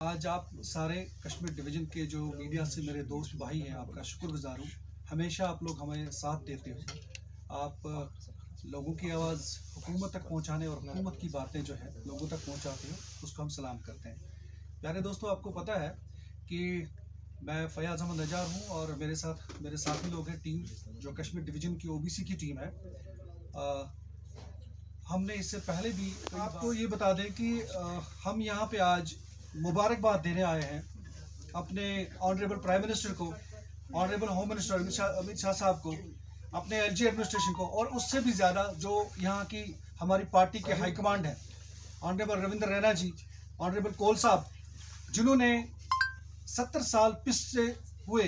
आज आप सारे कश्मीर डिवीज़न के जो मीडिया से मेरे दोस्त भाई हैं, आपका शुक्रगुज़ार हूँ। हमेशा आप लोग हमें साथ देते हो। आप लोगों की आवाज़ हुकूमत तक पहुँचाने और हुकूमत की बातें जो है लोगों तक पहुँचाते हो, उसको हम सलाम करते हैं। प्यारे दोस्तों, आपको पता है कि मैं फ़याज़ अहमद नज़ार हूँ और मेरे साथ मेरे साथी लोग हैं, टीम जो कश्मीर डिवीज़न की ओबीसी की टीम है। हमने इससे पहले भी आपको ये बता दें कि हम यहाँ पे आज मुबारकबाद देने आए हैं अपने ऑनरेबल प्राइम मिनिस्टर को, honourable home minister Amit Shah साहब को, अपने एलजी एडमिनिस्ट्रेशन को, और उससे भी ज़्यादा जो यहाँ की हमारी पार्टी के हाईकमांड है, ऑनरेबल रविंद्र रैना जी, ऑनरेबल कोल साहब, जिन्होंने 70 साल पिछले हुए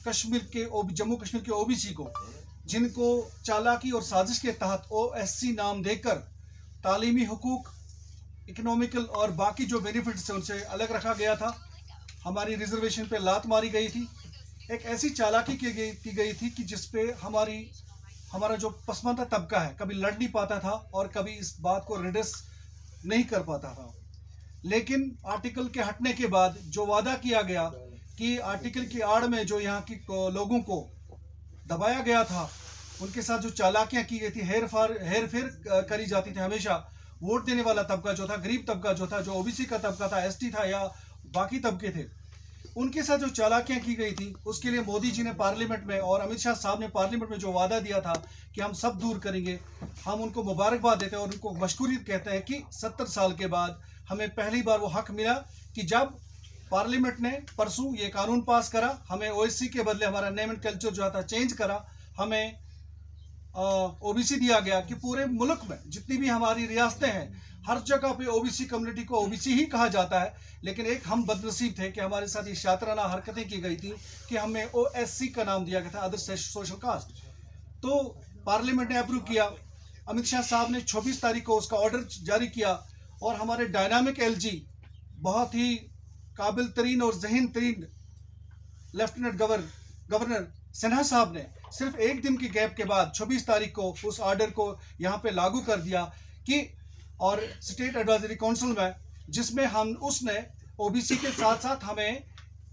कश्मीर के जम्मू कश्मीर के ओबीसी को, जिनको चालाकी और साजिश के तहत ओएससी नाम देकर तालीमी हुकूक, इकोनॉमिकल और बाकी जो बेनिफिट्स थे उनसे अलग रखा गया था। हमारी रिजर्वेशन पे लात मारी गई थी। एक ऐसी चालाकी की गई थी कि जिसपे हमारा जो पसमानदा तबका है कभी लड़ नहीं पाता था और कभी इस बात को रिड्रेस नहीं कर पाता था। लेकिन आर्टिकल के हटने के बाद जो वादा किया गया कि आर्टिकल की आड़ में जो यहाँ की लोगों को दबाया गया था, उनके साथ जो चालाकियां की गई थी, हेर फेर करी जाती थी, हमेशा वोट देने वाला तबका जो था, गरीब तबका जो था, जो ओबीसी का तबका था, एसटी था या बाकी तबके थे, उनके साथ जो चालाकियां की गई थी, उसके लिए मोदी जी ने पार्लियामेंट में और अमित शाह साहब ने पार्लियामेंट में जो वादा दिया था कि हम सब दूर करेंगे, हम उनको मुबारकबाद देते हैं और उनको मशकूरियत कहते हैं कि 70 साल के बाद हमें पहली बार वो हक मिला कि जब पार्लियामेंट ने परसों ये कानून पास करा, हमें ओएससी के बदले हमारा नेम एंड कल्चर जो था चेंज करा, हमें ओबीसी दिया गया कि पूरे मुल्क में जितनी भी हमारी रियासतें हैं, हर जगह पे ओबीसी कम्युनिटी को ओबीसी ही कहा जाता है। लेकिन एक हम बदनसीब थे कि हमारे साथ ये शातराना हरकतें की गई थी कि हमें ओएससी का नाम दिया गया था, अदर सोशल कास्ट। तो पार्लियामेंट ने अप्रूव किया, अमित शाह साहब ने 26 तारीख को उसका ऑर्डर जारी किया और हमारे डायनामिक एलजी, बहुत ही काबिल तरीन और जहीन तरीन लेफ्टिनेंट गवर्नर सिन्हा साहब ने सिर्फ एक दिन की गैप के बाद 26 तारीख को उस ऑर्डर को यहाँ पे लागू कर दिया कि, और स्टेट एडवाइजरी काउंसिल में, जिसमें उसने ओबीसी के साथ साथ हमें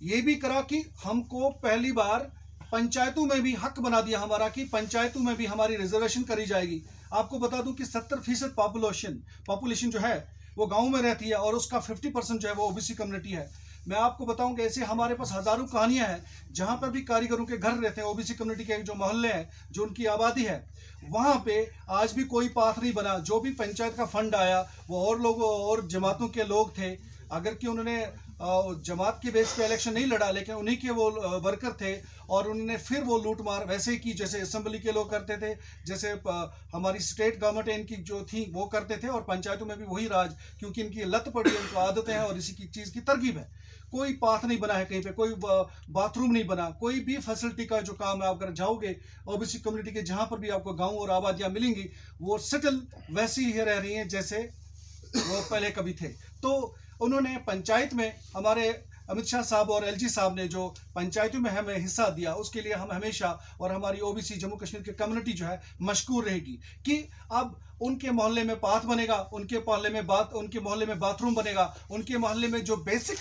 ये भी करा कि हमको पहली बार पंचायतों में भी हक बना दिया हमारा कि पंचायतों में भी हमारी रिजर्वेशन करी जाएगी। आपको बता दूं कि 70% पॉपुलेशन जो है वो गाँव में रहती है और उसका 50% जो है वो ओबीसी कम्युनिटी है। मैं आपको बताऊं कि ऐसे हमारे पास हजारों कहानियां हैं जहां पर भी कारीगरों के घर रहते हैं, ओबीसी कम्युनिटी के जो मोहल्ले हैं, जो उनकी आबादी है, वहां पे आज भी कोई पाथ नहीं बना। जो भी पंचायत का फंड आया वो और लोगों और जमातों के लोग थे, अगर कि उन्होंने जमात के बेस पे इलेक्शन नहीं लड़ा, लेकिन उन्हीं के वो वर्कर थे और उन्होंने फिर वो लूट मार वैसे ही की जैसे असेंबली के लोग करते थे, जैसे हमारी स्टेट गवर्नमेंट इनकी जो थी वो करते थे, और पंचायतों में भी वही राज, क्योंकि इनकी लत पड़ी है, उनको आदतें हैं और इसी की चीज़ की तरकीब है। कोई पाथ नहीं बना है कहीं पे, कोई बाथरूम नहीं बना, कोई भी फैसिलिटी का जो काम है, आप अगर जाओगे ओबीसी कम्युनिटी के जहां पर भी आपको गांव और आबादियां मिलेंगी, वो सेटल वैसी ही रह रही हैं जैसे वो पहले कभी थे। तो उन्होंने पंचायत में, हमारे अमित शाह साहब और एलजी साहब ने जो पंचायतों में हमें हिस्सा दिया, उसके लिए हम हमेशा, और हमारी ओबीसी जम्मू कश्मीर की कम्युनिटी जो है मशकूर रहेगी कि अब उनके मोहल्ले में पाथ बनेगा, उनके मोहल्ले में बाथरूम बनेगा, उनके मोहल्ले में जो बेसिक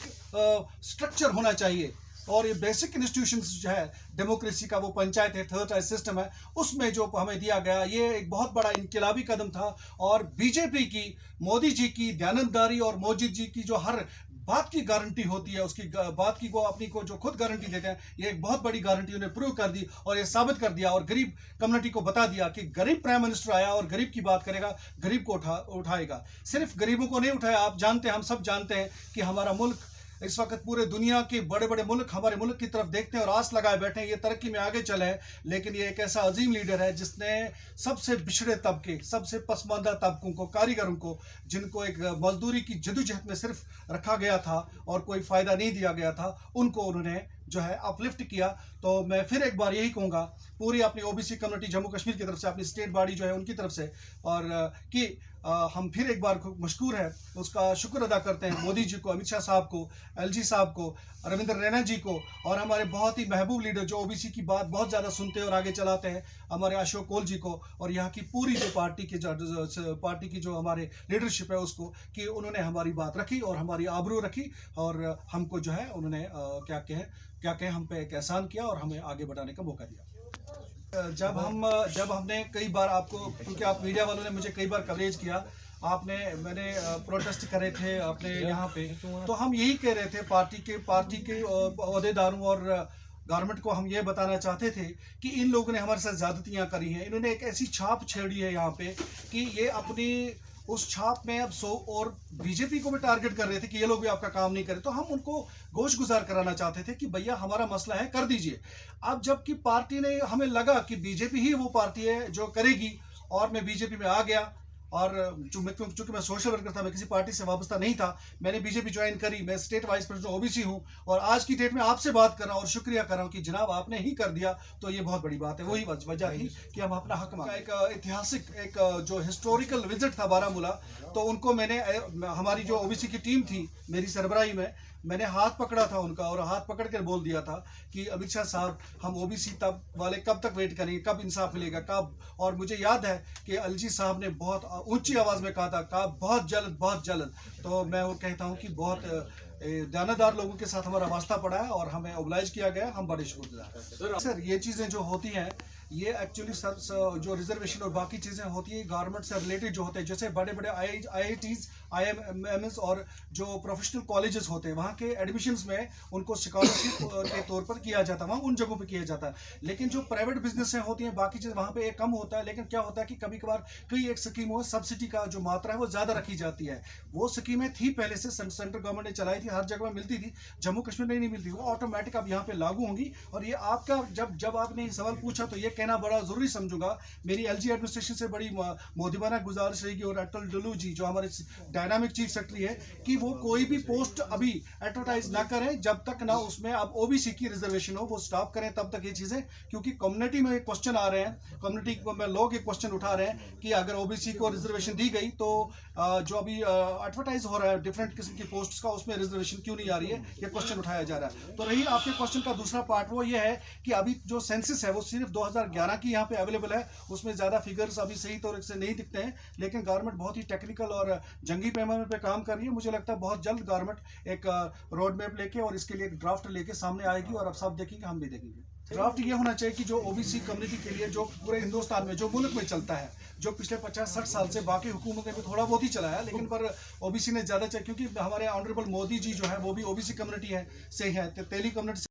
स्ट्रक्चर होना चाहिए और ये बेसिक इंस्टीट्यूशंस जो है डेमोक्रेसी का, वो पंचायत है, थर्ड टायर सिस्टम है, उसमें जो हमें दिया गया, ये एक बहुत बड़ा इनकलाबी कदम था। और बीजेपी की, मोदी जी की दयानतदारी और मोदी जी की जो हर बात की गारंटी होती है, उसकी बात की को अपनी को जो खुद गारंटी देते हैं, ये एक बहुत बड़ी गारंटी उन्हें प्रूव कर दी और ये साबित कर दिया और गरीब कम्युनिटी को बता दिया कि गरीब प्राइम मिनिस्टर आया और गरीब की बात करेगा, गरीब को उठाएगा। सिर्फ गरीबों को नहीं उठाया, आप जानते हैं, हम सब जानते हैं कि हमारा मुल्क इस वक्त पूरे दुनिया के बड़े बड़े मुल्क हमारे मुल्क की तरफ देखते हैं और आस लगाए बैठे हैं, ये तरक्की में आगे चले हैं। लेकिन ये एक ऐसा अजीम लीडर है जिसने सबसे पिछड़े तबके, सबसे पसमानदा तबकों को, कारीगरों को, जिनको एक मजदूरी की जदोजहद में सिर्फ रखा गया था और कोई फायदा नहीं दिया गया था, उनको उन्होंने जो है अपलिफ्ट किया। तो मैं फिर एक बार यही कहूँगा पूरी अपनी ओबीसी कम्युनिटी जम्मू कश्मीर की तरफ से, अपनी स्टेट बॉडी जो है उनकी तरफ से, और कि हम फिर एक बार मशकूर है, उसका शुक्र अदा करते हैं मोदी जी को, अमित शाह साहब को, एलजी साहब को, रविंद्र रैना जी को, और हमारे बहुत ही महबूब लीडर जो ओबीसी की बात बहुत ज़्यादा सुनते हैं और आगे चलाते हैं, हमारे अशोक कोल जी को, और यहाँ की पूरी जो पार्टी की जो हमारे लीडरशिप है उसको, कि उन्होंने हमारी बात रखी और हमारी आबरू रखी, और हमको जो है उन्होंने क्या कहें हम पे एक एहसान किया और हमें आगे बढ़ाने का मौका दिया। जब हमने कई बार आपको, क्योंकि आप मीडिया वालों ने मुझे कई बार कवरेज किया, मैंने प्रोटेस्ट करे थे अपने यहाँ पे, तो हम यही कह रहे थे पार्टी के ओहदेदारों और गवर्नमेंट को हम ये बताना चाहते थे कि इन लोगों ने हमारे साथ ज्यादतियां करी हैं, इन्होंने एक ऐसी छाप छेड़ी है यहाँ पे कि ये अपनी उस छाप में अब और बीजेपी को भी टारगेट कर रहे थे कि ये लोग भी आपका काम नहीं करे। तो हम उनको गोश गुजार कराना चाहते थे कि भैया हमारा मसला है, कर दीजिए। अब जबकि पार्टी ने, हमें लगा कि बीजेपी ही वो पार्टी है जो करेगी, और मैं बीजेपी में आ गया, और चूंकि मैं सोशल वर्कर था, मैं किसी पार्टी से वाबस्ता नहीं था, मैंने बीजेपी ज्वाइन करी, मैं स्टेट वाइस प्रेसिडेंट ओबीसी हूं, और आज की डेट में आपसे बात कर रहा हूं और शुक्रिया कर रहा हूं कि जनाब आपने ही कर दिया, तो ये बहुत बड़ी बात है। वही वजह थी कि हम अपना हक मांगे। एक ऐतिहासिक जो हिस्टोरिकल विजिट था बारामूला, तो उनको मैंने, हमारी जो ओबीसी की टीम थी मेरी सरबराही में, मैंने हाथ पकड़ा था उनका, और हाथ पकड़ कर बोल दिया था कि अमित शाह साहब, हम ओबीसी तब वाले कब तक वेट करेंगे, कब इंसाफ मिलेगा, कब। और मुझे याद है कि एलजी साहब ने बहुत ऊंची आवाज में कहा था, बहुत जल्द, बहुत जल्द। तो मैं वो कहता हूँ कि बहुत दानादार लोगों के साथ हमारा वास्ता पड़ा है और हमें ओबलाइज किया गया, हम बड़े शुक्रगुजार हैं। सर ये चीज़ें जो होती हैं, ये एक्चुअली सर जो रिजर्वेशन और बाकी चीज़ें होती है गवर्नमेंट से रिलेटेड जो होते हैं, जैसे बड़े बड़े IITs, IIMs और जो प्रोफेशनल कॉलेजेस होते हैं, वहाँ के एडमिशन्स में उनको स्कॉलरशिप के तौर पर किया जाता है, वहाँ उन जगहों पे किया जाता है। लेकिन जो प्राइवेट बिजनेसें होती हैं, बाकी चीज़ वहाँ पे एक कम होता है। लेकिन क्या होता है कि कभी कभार कई एक स्कीमों सब्सिडी का जो मात्रा है वो ज़्यादा रखी जाती है। वो स्कीमें थी पहले से, सेंट्रल गवर्नमेंट ने चलाई थी, हर जगह में मिलती थी, जम्मू कश्मीर में नहीं मिलती, वो ऑटोमेटिक अब यहाँ पे लागू होंगी। और ये आपका जब आपने सवाल पूछा तो ये कहना बड़ा जरूरी समझूंगा, मेरी एलजी एडमिनिस्ट्रेशन से बड़ी मोदिबाना गुजारिश रहेगी, और अटल डुल्लू जी जो हमारे डायनामिक चीफ सेक्रेटरी है, कि वो कोई भी पोस्ट अभी एडवर्टाइज ना करें जब तक ना उसमें अब ओबीसी की रिजर्वेशन हो, वो स्टॉप करें तब तक ये चीजें। क्योंकि कम्युनिटी में क्वेश्चन आ रहे हैं, कम्युनिटी में लोग एक क्वेश्चन उठा रहे हैं कि अगर ओबीसी को रिजर्वेशन दी गई तो जो अभी एडवर्टाइज हो रहा है डिफरेंट किस्म की पोस्ट का, उसमें रिजर्वेशन क्यों नहीं आ रही है, ये क्वेश्चन उठाया जा रहा है। तो रही आपके क्वेश्चन का दूसरा पार्ट, वो ये है कि अभी जो सेंसस है वो सिर्फ 2011 की यहाँ पे अवेलेबल है, उसमें ज्यादा फिगर्स अभी सही तौर से नहीं दिखते हैं। लेकिन गवर्नमेंट बहुत ही टेक्निकल और जंगी पैमाने पे काम कर रही है। मुझे लगता है बहुत जल्द गवर्नमेंट एक रोड मैप लेके और इसके लिए एक ड्राफ्ट लेके सामने आएगी, और अब सब देखेंगे, हम भी देखेंगे। ड्राफ्ट ये होना चाहिए कि जो ओबीसी कम्युनिटी के लिए, जो पूरे हिंदुस्तान में, जो मुल्क में चलता है, जो पिछले 50-60 साल से, बाकी हुकूमतें भी थोड़ा बहुत ही चलाया, लेकिन पर ओबीसी ने ज्यादा चाहिए, क्योंकि हमारे ऑनरेबल मोदी जी जो है वो भी ओबीसी कम्युनिटी है से हैं, तेली कम्युनिटी